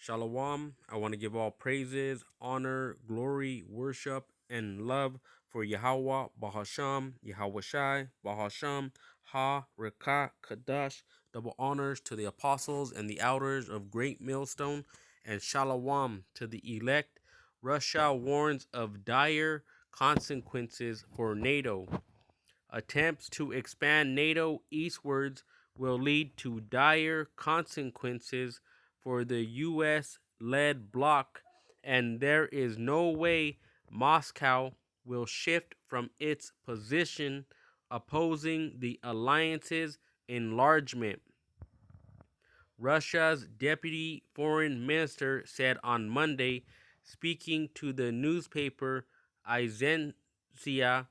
Shalom. I want to give all praises, honor, glory, worship, and love for Yahweh, Bahasham, Yahweh Shai, Bahasham, Ha, Rekah, Kadash. Double honors to the apostles and the elders of Great Millstone, and Shalom to the elect. Russia warns of dire consequences for NATO. Attempts to expand NATO eastwards will lead to dire consequences for the U.S.-led bloc, and there is no way Moscow will shift from its position opposing the alliance's enlargement. Russia's deputy foreign minister said on Monday, speaking to the newspaper Izvestia,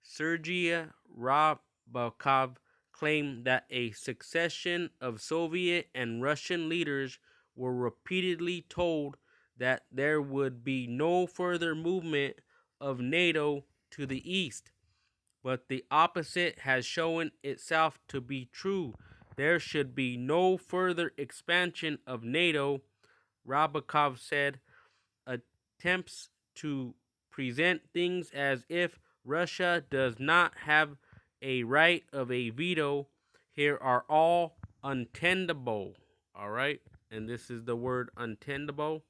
Sergei Ryabkov claimed that a succession of Soviet and Russian leaders were repeatedly told that there would be no further movement of NATO to the east. But the opposite has shown itself to be true. There should be no further expansion of NATO, Ryabkov said. Attempts to present things as if Russia does not have a right of a veto here are all untenable. All right. And this is the word untenable.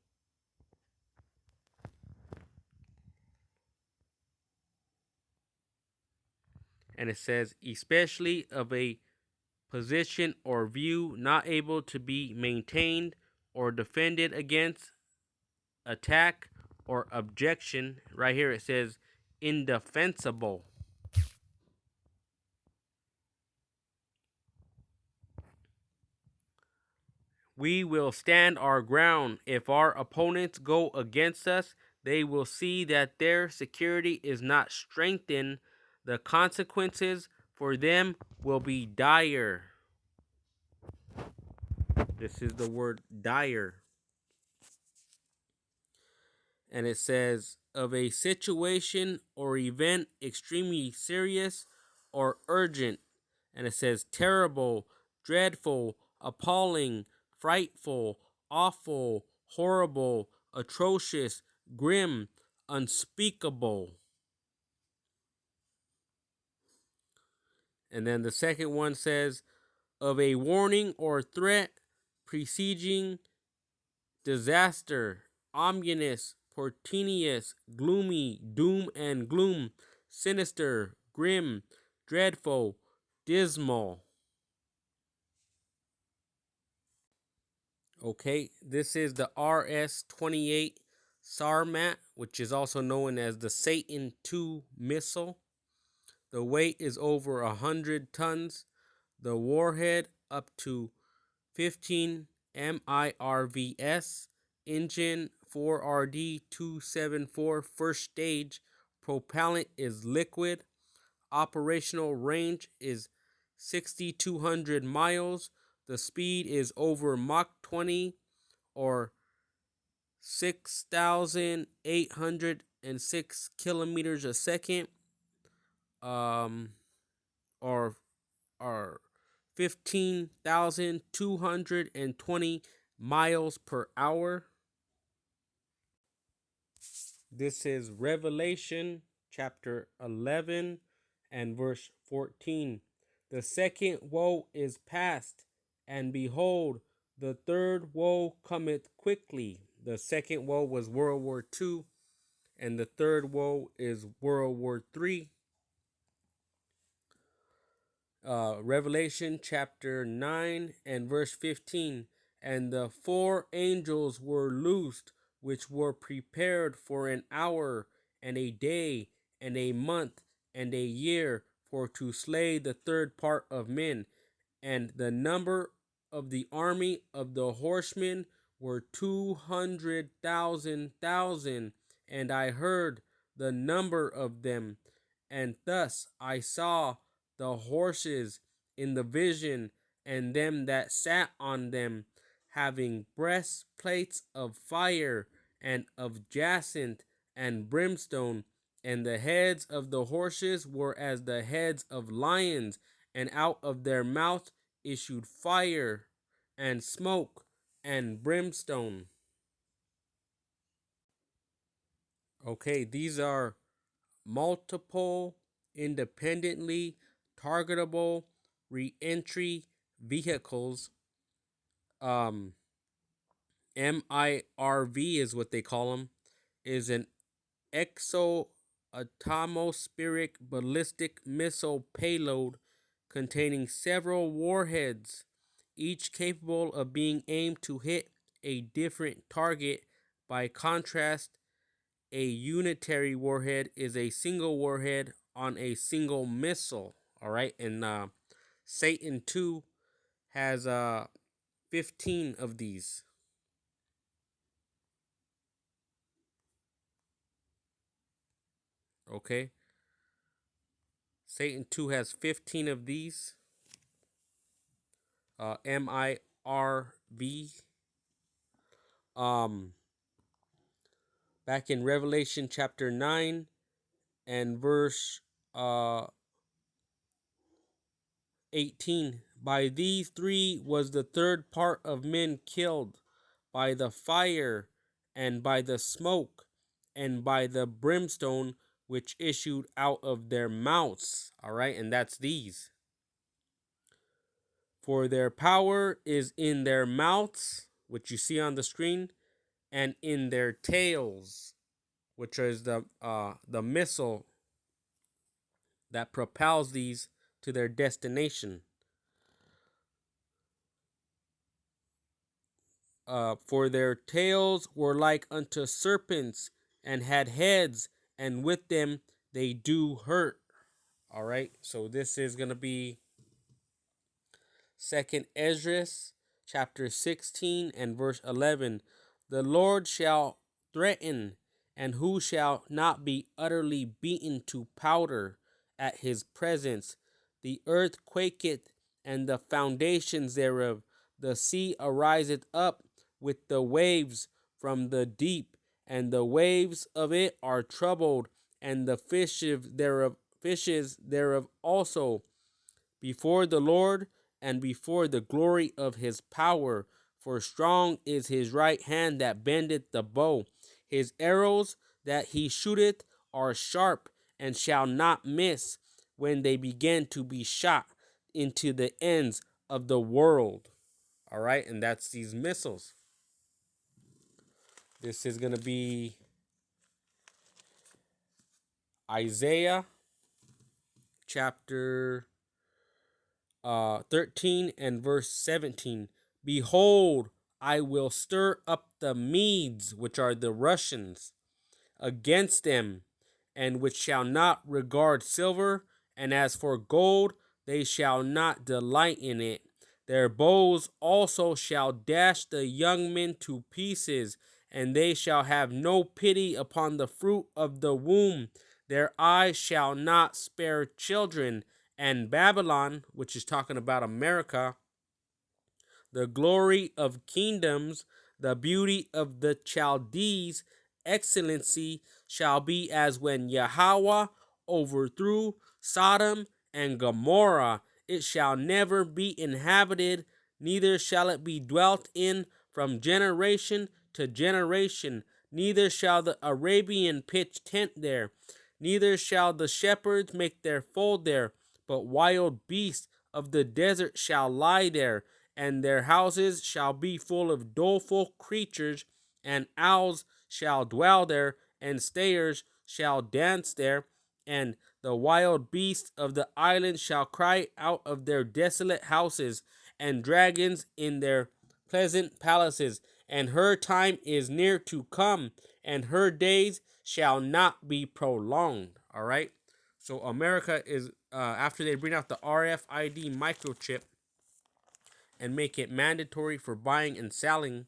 And it says, especially of a position or view not able to be maintained or defended against attack or objection. Right here it says indefensible. We will stand our ground. If our opponents go against us, they will see that their security is not strengthened. The consequences for them will be dire. This is the word dire. And it says, of a situation or event extremely serious or urgent. And it says, terrible, dreadful, appalling, frightful, awful, horrible, atrocious, grim, unspeakable. And then the second one says, of a warning or threat preceding disaster, ominous, portentous, gloomy, doom and gloom, sinister, grim, dreadful, dismal. Okay, this is the RS-28 Sarmat, which is also known as the Satan II missile. The weight is over 100 tons. The warhead up to 15 MIRVs. Engine 4RD-274 first stage. Propellant is liquid. Operational range is 6,200 miles. The speed is over Mach 20 or 6,806 kilometers a second, or 15,220 miles per hour. This is Revelation chapter 11 and verse 14. The second woe is past, and behold, the third woe cometh quickly. The second woe was World War II, and the third woe is World War III. Revelation chapter 9 and verse 15. And the four angels were loosed, which were prepared for an hour, and a day, and a month, and a year, for to slay the third part of men. And the number of the army of the horsemen were 200,000. And I heard the number of them, and thus I saw the horses in the vision, and them that sat on them, having breastplates of fire and of jacinth and brimstone, and the heads of the horses were as the heads of lions, and out of their mouth issued fire and smoke, and brimstone. Okay, these are multiple independently targetable reentry vehicles. MIRV is what they call them, is an exo-atmospheric ballistic missile payload containing several warheads, each capable of being aimed to hit a different target. By contrast, a unitary warhead is a single warhead on a single missile. All right, and Satan 2 has 15 of these. Okay, Satan 2 has 15 of these. MIRV. Um, Back in Revelation chapter 9 and verse 18. By these three was the third part of men killed, by the fire, and by the smoke, and by the brimstone which issued out of their mouths. All right, and that's these. For their power is in their mouths, which you see on the screen, and in their tails, which is the missile that propels these to their destination. For their tails were like unto serpents, and had heads, and with them they do hurt. All right, so this is going to be Second Esdras chapter 16 and verse 11. The Lord shall threaten, and who shall not be utterly beaten to powder at his presence? The earth quaketh, and the foundations thereof. The sea ariseth up with the waves from the deep, and the waves of it are troubled, and the fishes thereof also, before the Lord and before the glory of his power. For strong is his right hand that bendeth the bow. His arrows that he shooteth are sharp, and shall not miss when they begin to be shot into the ends of the world. All right, and that's these missiles. This is going to be Isaiah chapter 13 and verse 17. Behold, I will stir up the Medes, which are the Russians, against them, and which shall not regard silver, and as for gold, they shall not delight in it. Their bows also shall dash the young men to pieces, and they shall have no pity upon the fruit of the womb. Their eyes shall not spare children. And Babylon, which is talking about America, the glory of kingdoms, the beauty of the Chaldees, excellency shall be as when Yahweh overthrew Sodom and Gomorrah. It shall never be inhabited, neither shall it be dwelt in from generation to generation. Neither shall the Arabian pitch tent there, neither shall the shepherds make their fold there, but wild beasts of the desert shall lie there, and their houses shall be full of doleful creatures, and owls shall dwell there, and stayers shall dance there, and the wild beasts of the island shall cry out of their desolate houses, and dragons in their pleasant palaces. And her time is near to come, and her days shall not be prolonged. All right. So America is after they bring out the RFID microchip and make it mandatory for buying and selling,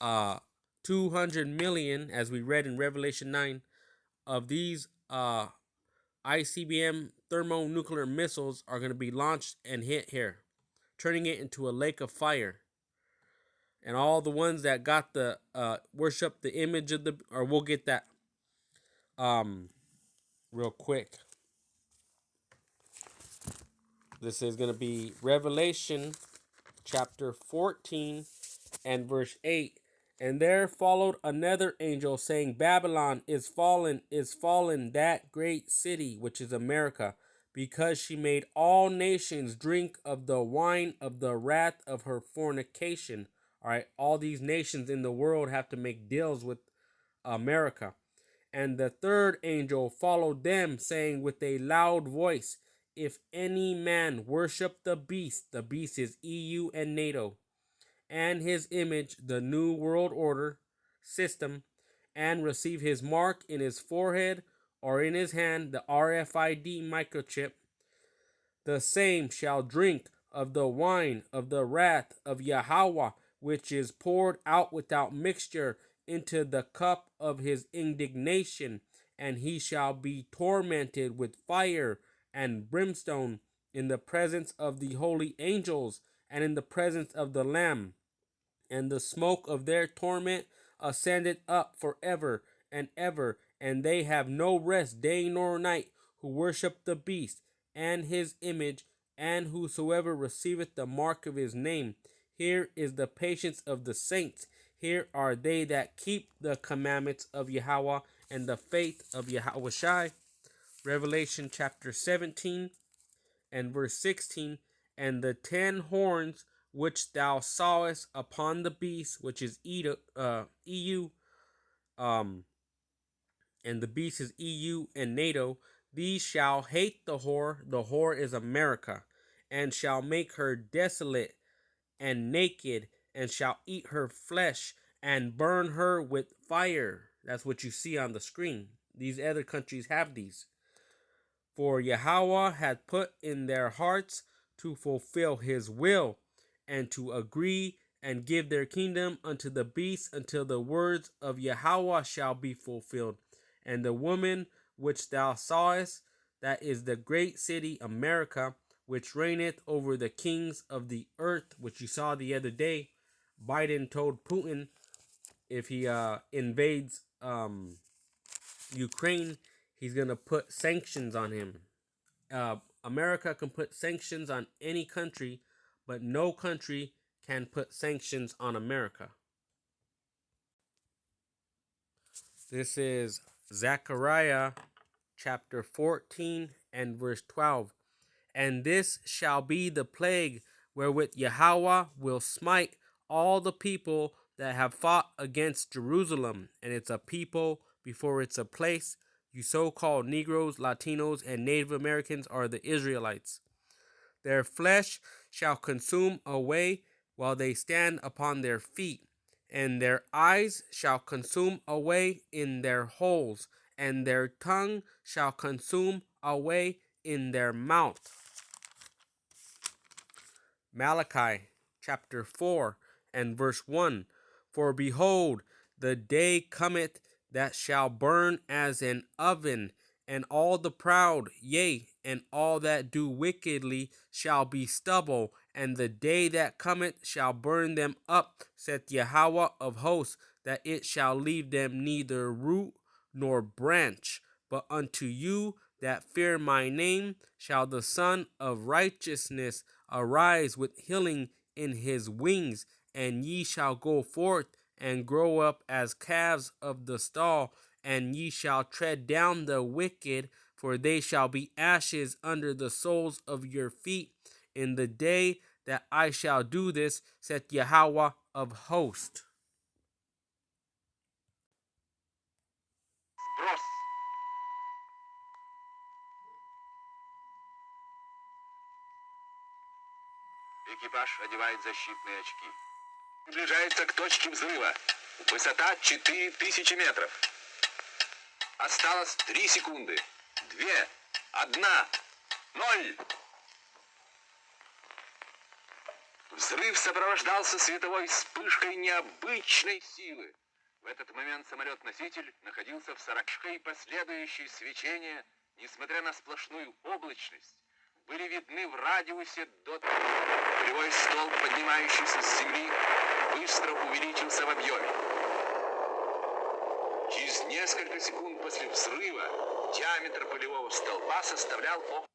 200 million, as we read in Revelation 9, of these ICBM thermonuclear missiles are going to be launched and hit here, turning it into a lake of fire. And all the ones that got the worship the image of the, or we'll get that real quick. This is going to be Revelation chapter 14 and verse 8. And there followed another angel, saying, Babylon is fallen, that great city, which is America, because she made all nations drink of the wine of the wrath of her fornication. All right, all these nations in the world have to make deals with America. And the third angel followed them, saying with a loud voice, If any man worship the beast is EU and NATO, and his image, the New World Order system, and receive his mark in his forehead or in his hand, the RFID microchip, the same shall drink of the wine of the wrath of Yahweh, which is poured out without mixture into the cup of his indignation, and he shall be tormented with fire and brimstone in the presence of the holy angels and in the presence of the Lamb. And the smoke of their torment ascended up forever and ever, and they have no rest day nor night, who worship the beast and his image, and whosoever receiveth the mark of his name. Here is the patience of the saints. Here are they that keep the commandments of Yahweh and the faith of Yahweh Shai. Revelation chapter 17 and verse 16. And the 10 horns which thou sawest upon the beast, which is EU, and the beast is EU and NATO, these shall hate the whore is America, and shall make her desolate and naked, and shall eat her flesh, and burn her with fire. That's what you see on the screen. These other countries have these. For Yahweh hath put in their hearts to fulfill his will, and to agree and give their kingdom unto the beast until the words of Yahweh shall be fulfilled. And the woman which thou sawest, that is the great city America, which reigneth over the kings of the earth, which you saw the other day. Biden told Putin if he invades Ukraine, he's going to put sanctions on him. America can put sanctions on any country, but no country can put sanctions on America. This is Zechariah chapter 14 and verse 12. And this shall be the plague wherewith Yahweh will smite all the people that have fought against Jerusalem. And it's a people before it's a place. You so-called Negroes, Latinos, and Native Americans are the Israelites. Their flesh shall consume away while they stand upon their feet, and their eyes shall consume away in their holes, and their tongue shall consume away in their mouth. Malachi chapter 4 and verse 1. For behold, the day cometh that shall burn as an oven, and all the proud, yea, and all that do wickedly shall be stubble, and the day that cometh shall burn them up, saith Yahweh of hosts, that it shall leave them neither root nor branch. But unto you that fear my name shall the Son of Righteousness arise with healing in his wings, and ye shall go forth and grow up as calves of the stall, and ye shall tread down the wicked, for they shall be ashes under the soles of your feet in the day that I shall do this, saith Yahweh of hosts. Экипаж одевает защитные очки. Приближается к точке взрыва. Высота 4000 метров. Осталось 3 секунды. 2, 1, 0. Взрыв сопровождался световой вспышкой необычной силы. В этот момент самолет-носитель находился в 40 и последующие свечения, несмотря на сплошную облачность, были видны в радиусе до... Полевой столб, поднимающийся с земли, быстро увеличился в объеме. Через несколько секунд после взрыва диаметр полевого столба составлял около